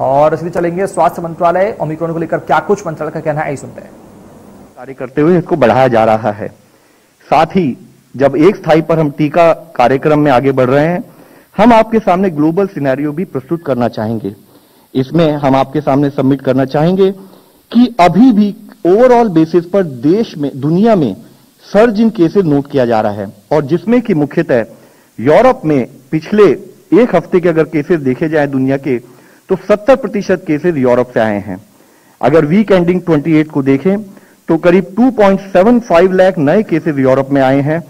और इसलिए चलेंगे स्वास्थ्य मंत्रालय ओमिक्रॉन को लेकर क्या कुछ मंत्रालय का कहना है, सुनते हैं। कार्य करते हुए इसको बढ़ाया जा रहा है। साथ ही जब एक स्थाई पर हम टीका कार्यक्रम में आगे बढ़ रहे हैं, हम आपके सामने ग्लोबल सिनेरियो भी प्रस्तुत करना चाहेंगे। इसमें हम आपके सामने सबमिट करना चाहेंगे कि अभी भी ओवरऑल बेसिस पर देश में, दुनिया में सर्ज इन केसेस नोट किया जा रहा है, और जिसमें कि मुख्यतः यूरोप में पिछले एक हफ्ते के अगर केसेस देखे जाए दुनिया के, तो 70% केसेस यूरोप से आए हैं। अगर वीक एंडिंग 28 को देखें तो करीब 2.75 लाख नए केसेस यूरोप में आए हैं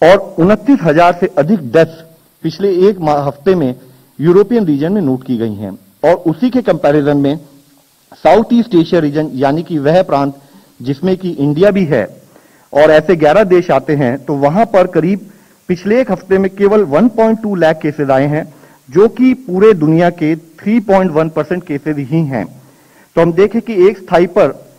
और 29,000 से अधिक डेथ्स पिछले एक हफ्ते में यूरोपियन रीजन में नोट की गई हैं। और उसी के कंपैरिजन में साउथ ईस्ट एशिया रीजन, यानी कि वह प्रांत जिसमें कि इंडिया भी है और ऐसे 11 देश आते हैं, तो वहां पर करीब पिछले एक हफ्ते में केवल 1.2 लाख केसेस आए हैं, जो कि पूरे दुनिया के 3.1% केसेस ही हैं। तो हम देखें कि एक स्थाई पर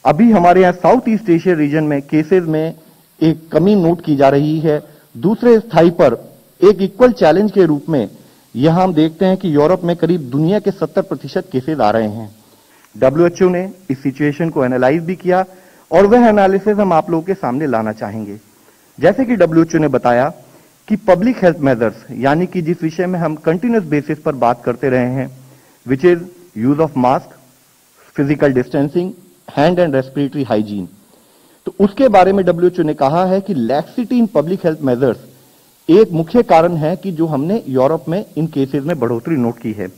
अभी हमारे यहाँ साउथ ईस्ट एशिया रीजन में केसेस में एक कमी नोट की जा रही है। दूसरे स्थाई पर एक इक्वल चैलेंज के रूप में यहां हम देखते हैं कि यूरोप में करीब दुनिया के 70% केसेस आ रहे हैं। WHO ने इस सिचुएशन को एनालाइज भी किया और वह एनालिसिस हम आप लोगों के सामने लाना चाहेंगे। जैसे कि WHO ने बताया कि पब्लिक हेल्थ मेजर्स, यानी कि जिस विषय में हम कंटिन्यूअस बेसिस पर बात करते रहे हैं, which is use of mask, physical distancing, hand and respiratory hygiene, तो उसके बारे में WHO ने कहा है कि laxity in public health measures एक मुख्य कारण है कि जो हमने यूरोप में इन केसेस में बढ़ोतरी नोट की है।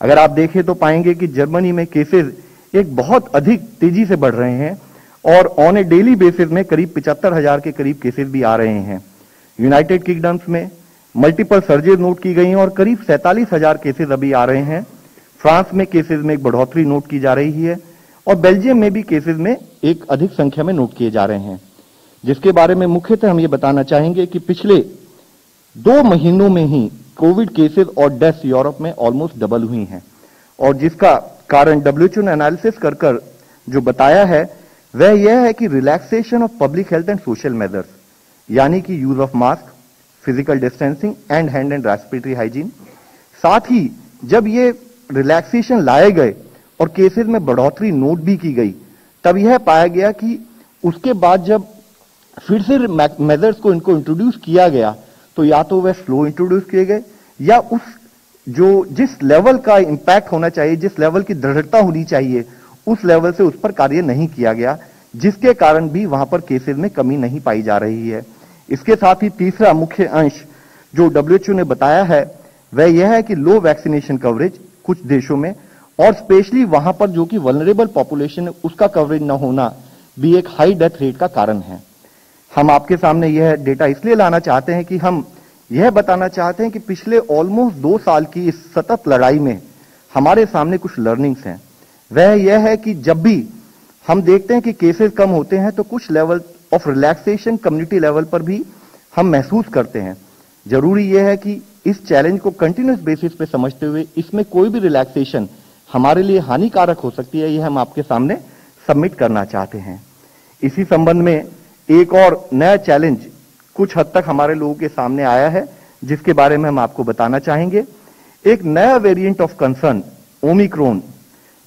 अगर आप देखें तो पाएंगे कि जर्मनी में केसेस एक बहुत अधिक तेजी से बढ़ रहे हैं और ऑन ए डेली बेसिस में करीब 75,000 के करीब केसेस भी आ रहे हैं। यूनाइटेड किंगडम्स में मल्टीपल सर्जेस नोट की गई हैं और करीब 47,000 केसेस अभी आ रहे हैं। फ्रांस में केसेस में एक बढ़ोतरी नोट की जा रही है और बेल्जियम में भी केसेस में एक अधिक संख्या में नोट किए जा रहे हैं, जिसके बारे में मुख्यतः हम ये बताना चाहेंगे कि पिछले 2 महीनों में ही कोविड केसेस और डेथ्स यूरोप में ऑलमोस्ट डबल हुई हैं, और जिसका कारण WHO ने एनालिसिस कर जो बताया है वह यह है कि relaxation of public health and social measures, यानी कि use of mask, physical distancing and hand and respiratory hygiene. साथ ही जब ये रिलैक्सेशन लाए गए और केसेस में बढ़ोतरी नोट भी की गई, तब यह पाया गया कि उसके बाद जब फिर से मेजर्स को इनको इंट्रोड्यूस किया गया, तो या तो वह स्लो इंट्रोड्यूस किए गए या उस जिस लेवल का इंपैक्ट होना चाहिए, जिस लेवल की दृढ़ता होनी चाहिए, उस लेवल से उस पर कार्य नहीं किया गया, जिसके कारण भी वहां पर केसेस में कमी नहीं पाई जा रही है। इसके साथ ही तीसरा मुख्य अंश जो WHO ने बताया है वह यह है कि लो वैक्सीनेशन कवरेज कुछ देशों में, और स्पेशली वहां पर जो कि वल्नरेबल पॉपुलेशन है उसका कवरेज न होना भी एक हाई डेथ रेट का कारण है। हम आपके सामने यह डेटा इसलिए लाना चाहते हैं कि हम यह बताना चाहते हैं कि पिछले ऑलमोस्ट 2 साल की इस सतत लड़ाई में हमारे सामने कुछ लर्निंग्स हैं। वह यह है कि जब भी हम देखते हैं कि केसेस कम होते हैं तो कुछ level of relaxation community level पर भी हम महसूस करते हैं। जरूरी यह है कि इस चैलेंज को कंटिन्यूअस बेसिस पे समझते हुए इसमें कोई भी रिलैक्सेशन हमारे लिए हानिकारक हो सकती है, यह हम आपके सामने सबमिट करना चाहते हैं। इसी संबंध में एक और नया चैलेंज कुछ हद तक हमारे लोगों के सामने आया है, जिसके बारे में हम आपको बताना चाहेंगे। एक नया वेरिएंट ऑफ कंसर्न ओमिक्रॉन,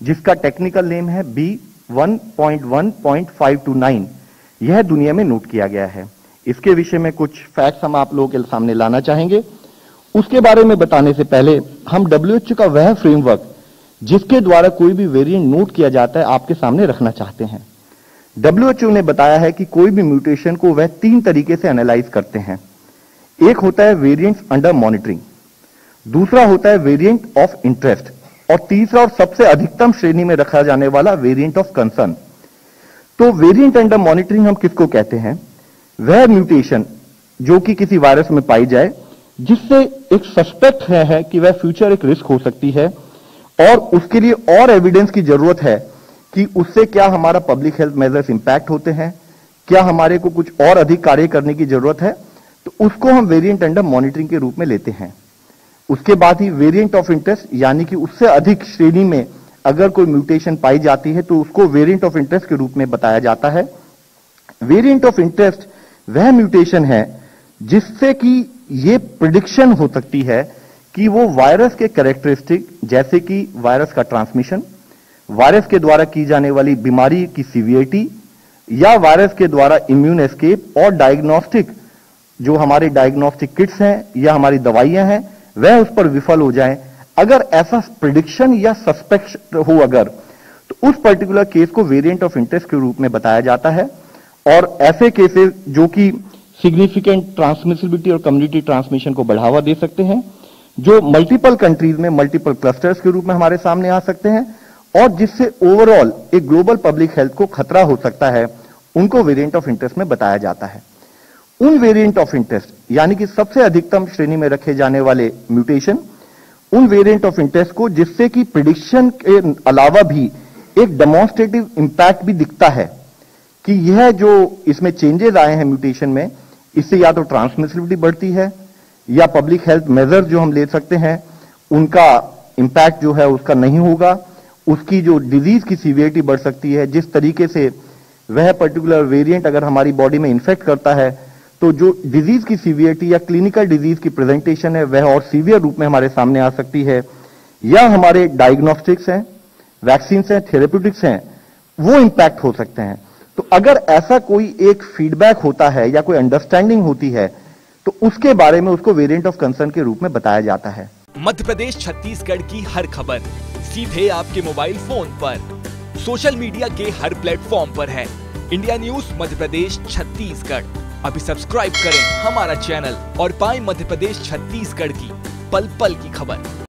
जिसका टेक्निकल नेम है B1.1.529, यह दुनिया में नोट किया गया है। इसके विषय में कुछ फैक्ट्स हम आप लोगों के सामने लाना चाहेंगे। उसके बारे में बताने से पहले हम WHO का वह फ्रेमवर्क जिसके द्वारा कोई भी वेरिएंट नोट किया जाता है आपके सामने रखना चाहते हैं। WHO ने बताया है कि कोई भी म्यूटेशन को वह 3 तरीके से एनालाइज करते हैं। एक होता है वेरिएंट्स अंडर मॉनिटरिंग, दूसरा होता है वेरिएंट ऑफ इंटरेस्ट, और तीसरा और सबसे अधिकतम श्रेणी में रखा जाने वाला वेरिएंट ऑफ कंसर्न। तो वेरिएंट अंडर मॉनिटरिंग हम किसको कहते हैं? वह म्यूटेशन जो कि किसी वायरस में पाई जाए जिससे एक सस्पेक्ट है कि वह फ्यूचर एक रिस्क हो सकती है, और उसके लिए और एविडेंस की जरूरत है कि उससे क्या हमारा पब्लिक हेल्थ मेजर्स इंपैक्ट होते हैं, क्या हमारे को कुछ और अधिक कार्य करने की जरूरत है, तो उसको हम वेरिएंट अंडर मॉनिटरिंग के रूप में लेते हैं। उसके बाद ही वेरिएंट ऑफ इंटरेस्ट, यानी कि उससे अधिक श्रेणी में अगर कोई म्यूटेशन पाई जाती है तो उसको वेरिएंट ऑफ इंटरेस्ट के रूप में बताया जाता है। वेरिएंट ऑफ इंटरेस्ट वह म्यूटेशन है जिससे कि ये प्रिडिक्शन हो सकती है कि वो वायरस के कैरेक्टरिस्टिक जैसे कि वायरस का ट्रांसमिशन, वायरस के द्वारा की जाने वाली बीमारी की सीवियरिटी या वायरस के द्वारा इम्यून एस्केप और डायग्नोस्टिक जो हमारे डायग्नोस्टिक किट्स हैं या हमारी दवाइयां हैं वह उस पर विफल हो जाएं। अगर ऐसा प्रिडिक्शन या सस्पेक्ट हो अगर तो उस पर्टिकुलर केस को वेरिएंट ऑफ इंटरेस्ट के रूप में बताया जाता है। और ऐसे केसेस जो कि सिग्निफिकेंट ट्रांसमिसिबिलिटी और कम्युनिटी ट्रांसमिशन को बढ़ावा दे सकते हैं, जो मल्टीपल कंट्रीज में मल्टीपल क्लस्टर्स के रूप में हमारे सामने आ सकते हैं और जिससे ओवरऑल एक ग्लोबल पब्लिक हेल्थ को खतरा हो सकता है, उनको वेरिएंट ऑफ इंटरेस्ट में बताया जाता है। उन वेरिएंट ऑफ इंटरेस्ट यानी कि सबसे अधिकतम श्रेणी में रखे जाने वाले म्यूटेशन, उन वेरिएंट ऑफ इंटरेस्ट को जिससे कि प्रिडिक्शन के अलावा भी एक डेमोन्स्ट्रेटिव इंपैक्ट भी दिखता है कि यह जो इसमें चेंजेस आए हैं म्यूटेशन में, इससे या तो ट्रांसमिसिबिलिटी बढ़ती है या पब्लिक हेल्थ मेजर जो हम ले सकते हैं उनका इंपैक्ट जो है उसका नहीं होगा, उसकी जो डिजीज की सीवियरिटी बढ़ सकती है। जिस तरीके से वह पर्टिकुलर वेरिएंट अगर हमारी बॉडी में इन्फेक्ट करता है तो जो डिजीज की सीवियरिटी या क्लिनिकल डिजीज की प्रेजेंटेशन है वह और सीवियर रूप में हमारे सामने आ सकती है, या हमारे डायग्नोस्टिक्स हैं, वैक्सीन हैं, थेरेप्यूटिक्स हैं, वो इंपैक्ट हो सकते हैं। तो अगर ऐसा कोई एक फीडबैक होता है या कोई अंडरस्टैंडिंग होती है तो उसके बारे में उसको वेरिएंट ऑफ कंसर्न के रूप में बताया जाता है। मध्य प्रदेश छत्तीसगढ़ की हर खबर सीधे आपके मोबाइल फोन पर, सोशल मीडिया के हर प्लेटफॉर्म पर है। इंडिया न्यूज मध्य प्रदेश छत्तीसगढ़, अभी सब्सक्राइब करें हमारा चैनल और पाएं मध्य प्रदेश छत्तीसगढ़ की पल पल की खबर।